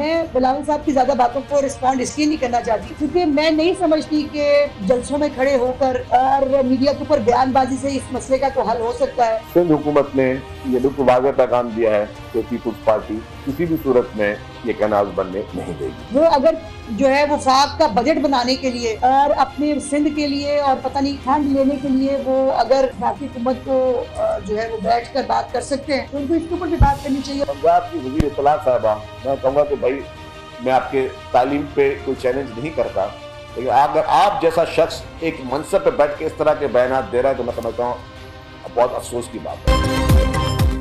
मैं बिलावल साहब की ज्यादा बातों को रिस्पॉन्ड इसलिए नहीं करना चाहती क्योंकि मैं नहीं समझती कि जलसों में खड़े होकर और मीडिया के ऊपर बयानबाजी से इस मसले का तो हल हो सकता है। सिंध हुकूमत ने ये बिल्कुल वाज़ेह पैगाम दिया है कि पीपुल्स पार्टी किसी भी सूरत में ये कैनाल बनने नहीं देगी। वो अगर जो है वो वफाक का बजट बनाने के लिए और अपने सिंध के लिए और पता नहीं फंड लेने के लिए वो अगर भारतीय हुकूमत को जो है वो बैठ कर बात कर सकते हैं तो उनको इसके ऊपर भी बात करनी चाहिए। पंजाब की वज़ीर इत्तलात साहबा, मैं कहूँगा कि भाई मैं आपके तालीम पे कोई चैलेंज नहीं करता, लेकिन अगर आप जैसा शख्स एक मनसब पे बैठ के इस तरह के बयान दे रहा है तो मैं समझता हूँ बहुत अफसोस की बात है।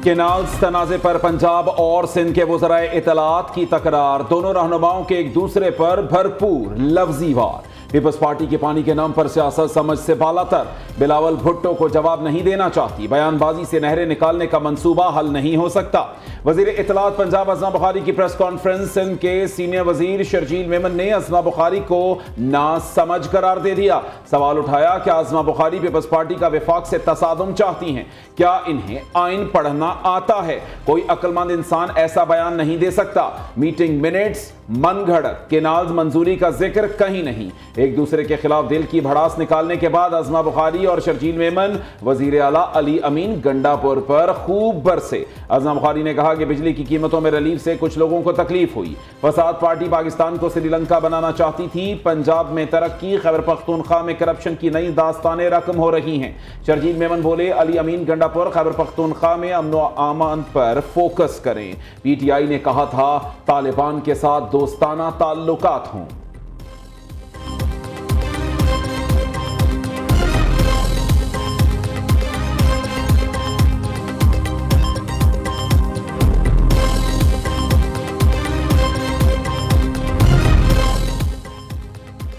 केनाल्स तनाज़े पर पंजाब और सिंध के वज़राए इत्तलात की तकरार, दोनों रहनुमाओं के एक दूसरे पर भरपूर लफ्जी वार। पीपल्स पार्टी के पानी के नाम पर सियासत समझ से बालातर, बिलावल भुट्टो को जवाब नहीं देना चाहती, बयानबाजी से नहरें निकालने का मंसूबा हल नहीं हो सकता। वजीर इत्तलात पंजाब अज़मा बुखारी की प्रेस कॉन्फ्रेंस, सिंध के सीनियर वजीर शर्जील मेमन ने अज़मा बुखारी को नासमझ करार दे दिया। सवाल उठाया क्या अज़मा बुखारी पीपल्स पार्टी का विफाक से तसादुम चाहती हैं? क्या इन्हें आइन पढ़ना आता है? कोई अक्लमंद इंसान ऐसा बयान नहीं दे सकता। मीटिंग मिनट्स मन घड़त, केनाल्स मंजूरी का जिक्र कहीं नहीं। एक दूसरे के खिलाफ दिल की भड़ास निकालने के बाद अज़मा बुखारी और शर्जील मेमन वजीर आला अली अमीन गंडापुर पर खूब बरसे। अज़मा बुखारी ने कहा कि बिजली की कीमतों में रिलीफ से कुछ लोगों को तकलीफ हुई। फसाद पार्टी पाकिस्तान को श्रीलंका बनाना चाहती थी। पंजाब में तरक्की, खैबर पख्तूनख्वा में करप्शन की नई दास्तानें रकम हो रही हैं। शर्जील मेमन बोले अली अमीन गंडापुर खैबर पख्तूनख्वा में अमन व अमान पर फोकस करें। पीटीआई ने कहा था तालिबान के साथ दोस्ताना ताल्लुकात हों।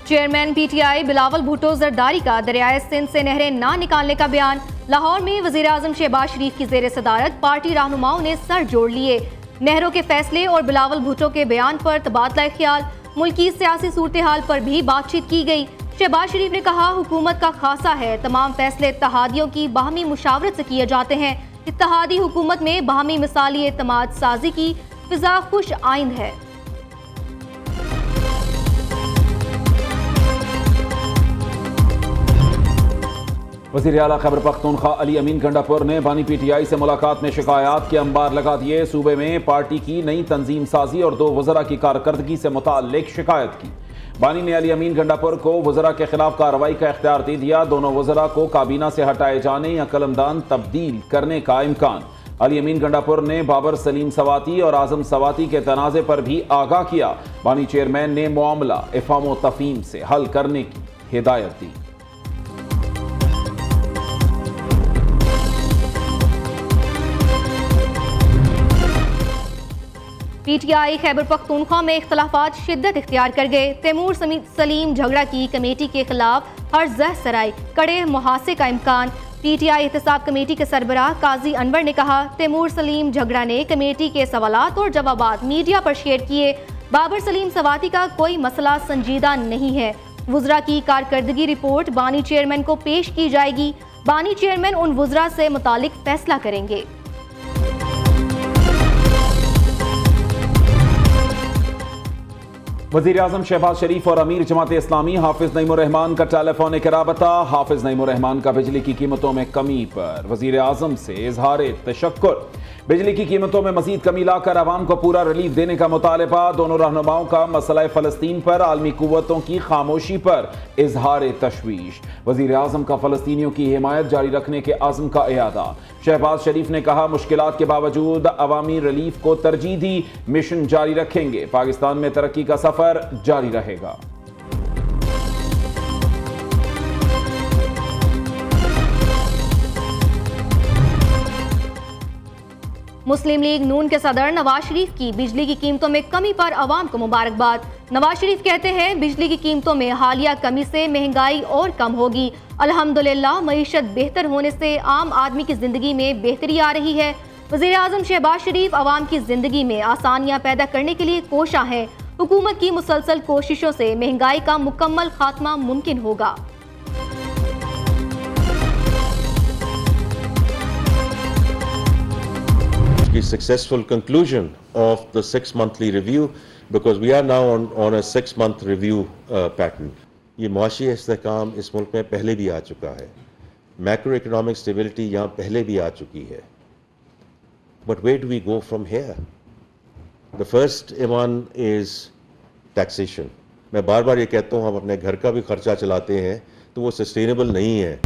चेयरमैन पीटीआई बिलावल भुट्टो जरदारी का दरियाए सिंध से नहरें ना निकालने का बयान। लाहौर में वजीर आजम शहबाज शरीफ की जेर सदारत पार्टी रहनुमाओं ने सर जोड़ लिए। नहरों के फैसले और बिलावल भुट्टो के बयान पर तबादला ख्याल, मुल्की सियासी सूरत हाल पर भी बातचीत की गई। शहबाज शरीफ ने कहा हुकूमत का खासा है, तमाम फैसले इत्तेहादियों की बाहमी मुशावरत से किए जाते हैं। इत्तेहादी हुकूमत में बाहमी मिसाली एतमाद साजी की फिजा खुश आइंद है। वज़ीर आला खैबर पख्तूनख्वा अली अमीन गंडापुर ने बानी पीटीआई से मुलाकात में शिकायत के अंबार लगा दिए। सूबे में पार्टी की नई तंजीम साजी और 2 वज़रा की कारकर्दगी से मुताल्लिक शिकायत की। बानी ने अली अमीन गंडापुर को वज़रा के खिलाफ कार्रवाई का इख्तियार दे दिया। दोनों वज़रा को काबीना से हटाए जाने या कलमदान तब्दील करने का इम्कान। अली अमीन गंडापुर ने बाबर सलीम सवाती और आजम सवाती के तनाज़े पर भी आगाह किया। बानी चेयरमैन ने मामला इफ़ाम तफ़हीम से हल करने की हिदायत दी। पीटीआई खैबर पख्तूनख्वा में इख्तलाफात शिद्दत इख्तियार कर गए। तैमूर सलीम झगड़ा की कमेटी के खिलाफ हर जह सराय, कड़े मुहासे का इम्कान। पीटीआई एहतसाब कमेटी के सरबराह काजी अनवर ने कहा तैमूर सलीम झगड़ा ने कमेटी के सवालात और जवाबात मीडिया पर शेयर किए। बाबर सलीम सवाती का कोई मसला संजीदा नहीं है। वुज़रा की कारकर्दगी रिपोर्ट बानी चेयरमैन को पेश की जाएगी। बानी चेयरमैन उन वुज़रा से मुतालिक फैसला करेंगे। वज़ीर आज़म शहबाज शरीफ और अमीर जमात इस्लामी हाफिज नईमुर रहमान का टेलीफोनिक राबता। हाफिज नईमुर रहमान का बिजली की कीमतों में कमी पर वज़ीर आज़म से इजहार तशक्कुर। बिजली की कीमतों में मजीद कमी लाकर आवाम को पूरा रिलीफ देने का मुतालबा। दोनों रहनुमाओं का मसला फ़लस्तीन पर आलमी कुव्वतों की खामोशी पर इजहार तशवीश। वज़ीर आज़म का फ़लस्तीनियों की हिमायत जारी रखने के आज़म का इयादा। शहबाज शरीफ ने कहा मुश्किलात के बावजूद अवामी रिलीफ को तरजीह दी, मिशन जारी रखेंगे। पाकिस्तान में तरक्की का सफर जारी रहेगा। मुस्लिम लीग नून के सदर नवाज शरीफ की बिजली की कीमतों में कमी पर अवाम को मुबारकबाद। नवाज शरीफ कहते हैं बिजली की कीमतों में हालिया कमी से महंगाई और कम होगी। अल्हम्दुलिल्लाह मईशत बेहतर होने से आम आदमी की जिंदगी में बेहतरी आ रही है। वज़ीर आज़म शहबाज शरीफ अवाम की जिंदगी में आसानियां पैदा करने के लिए कोशा हैं। हुकूमत की मुसलसल कोशिशों से महंगाई का मुकम्मल खात्मा मुमकिन होगा। The successful conclusion of the 6 monthly review because we are now on a 6-month review pattern. ये मुआशी इस्तेहकाम इस मुल्क में पहले भी आ चुका है, मैक्रो इकोनॉमिक स्टेबिलिटी यहाँ पहले भी आ चुकी है, but where do we go from here? The first one is taxation. मैं बार बार ये कहता हूँ, हम अपने घर का भी खर्चा चलाते हैं तो वो सस्टेनेबल नहीं है।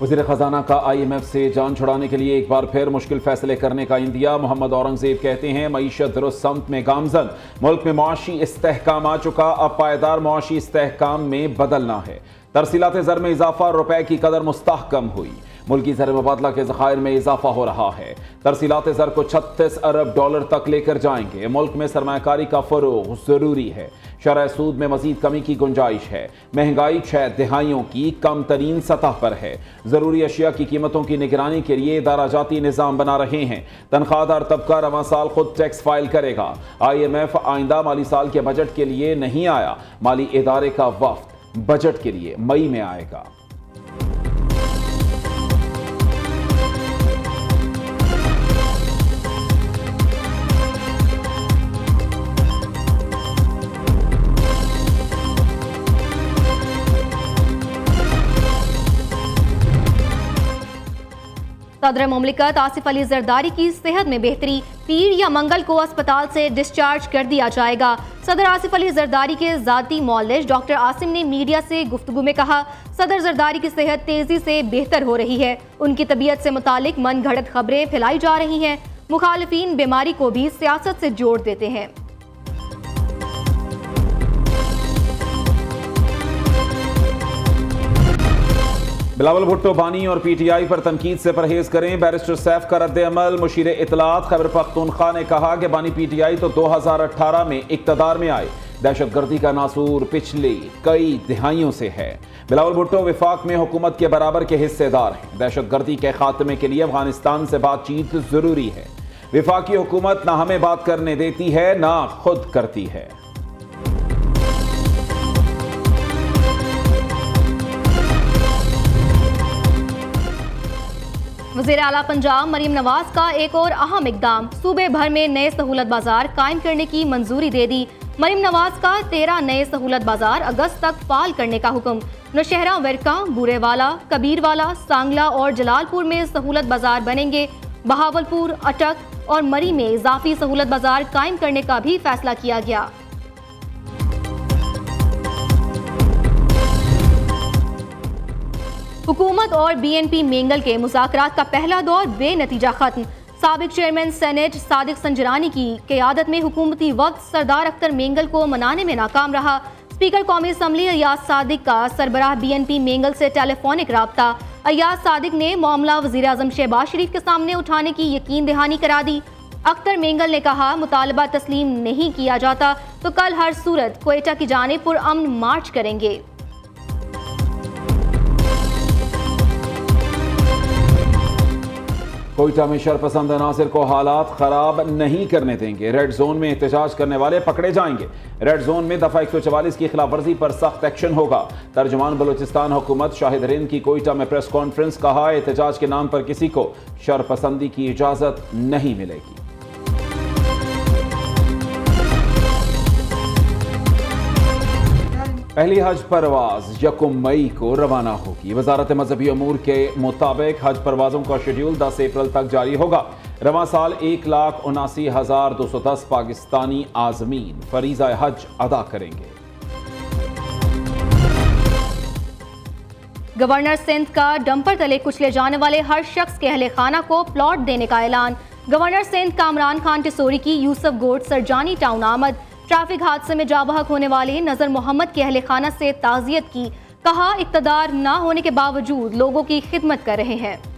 वज़ीर ख़जाना का IMF से जान छुड़ाने के लिए एक बार फिर मुश्किल फैसले करने का इंदिया। मोहम्मद औरंगज़ेब कहते हैं मईशत दुरुस्त समत में गामजन, मुल्क में मुआशी इस्तेहकाम आ चुका, अब पायदार मुआशी इस्तेहकाम में बदलना है। तरसीलात ज़र में इजाफा, रुपए की कदर मुस्तहकम हुई, मुल्की ज़र मुबादला के ज़खायर में इजाफा हो रहा है। तरसीलात ज़र को 36 अरब डॉलर तक लेकर जाएंगे। मुल्क में सरमायाकारी का फ़रोग़ ज़रूरी है। शरह सूद में मज़ीद कमी की गुंजाइश है। महंगाई 6 दिहाइयों की कम तरीन सतह पर है। ज़रूरी अशिया की कीमतों की निगरानी के लिए इदारा जाती निज़ाम बना रहे हैं। तनख्वाहदार तबका रवां साल खुद टैक्स फाइल करेगा। IMF आइंदा माली साल के बजट के लिए नहीं आया, माली इदारे का वफ्द बजट के लिए मई में आएगा। सदर मुमलिकत आसिफ अली जरदारी की सेहत में बेहतरी, पीर या मंगल को अस्पताल से डिस्चार्ज कर दिया जाएगा। सदर आसिफ अली जरदारी के ज़ाती मौलिज डॉक्टर आसिम ने मीडिया से गुफ्तगू में कहा, सदर जरदारी की सेहत तेजी से बेहतर हो रही है। उनकी तबीयत से मुतालिक मन घड़त खबरें फैलाई जा रही हैं। मुखालिफिन बीमारी को भी सियासत से जोड़ देते हैं। बिलावल भुट्टो बानी और PTI पर तनकीद से परहेज करें, बैरिस्टर सैफ का रद्द अमल। मुशीर इत्तलात खैबर पख्तूनख्वा ने कहा कि बानी PTI तो 2018 में इक़्तिदार में आए, दहशतगर्दी का नासूर पिछली कई दिहाइयों से है। बिलावल भुट्टो विफाक में हुकूमत के बराबर के हिस्सेदार हैं। दहशतगर्दी के खात्मे के लिए अफगानिस्तान से बातचीत जरूरी है। विफाकी हुकूमत ना हमें बात करने देती है ना खुद करती है। वज़ीर आला पंजाब मरीम नवाज का एक और अहम इकदाम, सूबे भर में नए सहूलत बाजार कायम करने की मंजूरी दे दी। मरीम नवाज का 13 नए सहूलत बाजार अगस्त तक फाल करने का हुक्म। नौशहरा, वर्का, बूरेवाला, कबीरवाला, सांगला और जलालपुर में सहूलत बाजार बनेंगे। बहावलपुर, अटक और मरी में इजाफी सहूलत बाजार कायम करने का भी फैसला किया गया। हुकूमत और BNP मेंगल के मुज़ाकरात का पहला दौर बेनतीजा खत्म। साबिक चेयरमैन सेनेट सादिक संजरानी की क़यादत में हुकूमती वक्त सरदार अख्तर मेंगल को मनाने में नाकाम रहा। स्पीकर कौमी असम्बली अयाज सादिक का सरबराह BNP मेंगल से टेलीफोनिक राब्ता। अयाज सादिक ने मामला वज़ीर आज़म शहबाज शरीफ के सामने उठाने की यकीन दहानी करा दी। अख्तर मेंगल ने कहा, मुतालबा तस्लीम नहीं किया जाता तो कल हर सूरत क्वेटा की जानिब पुरअमन मार्च करेंगे। कोयटा में शरपसंद अनासिर को हालात खराब नहीं करने देंगे, रेड जोन में एहतजाज करने वाले पकड़े जाएंगे। रेड जोन में दफा 144 की खिलाफ वर्जी पर सख्त एक्शन होगा। तर्जुमान बलूचिस्तान हुकूमत शाहिद रिंद की कोयटा में प्रेस कॉन्फ्रेंस, कहा एहतजाज के नाम पर किसी को शरपसंदी की इजाजत नहीं मिलेगी। पहली हज परवाज 1 मई को रवाना होगी। वजारत मजहबी अमूर के मुताबिक हज परवाजों का शेड्यूल 10 अप्रैल तक जारी होगा। रवां साल 1,79,210 पाकिस्तानी आज़मीन फरीज़ा हज अदा करेंगे। गवर्नर सिंध का डंपर तले कुचले जाने वाले हर शख्स के अहले खाना को प्लॉट देने का ऐलान। गवर्नर सिंध कामरान खान टिसोरी की यूसुफ गोट सरजानी टाउन आमद। ट्रैफिक हादसे में जाबहक होने वाले नजर मोहम्मद के अहले खाना से ताज़ियत की, कहा इक़्तिदार न होने के बावजूद लोगों की खिदमत कर रहे हैं।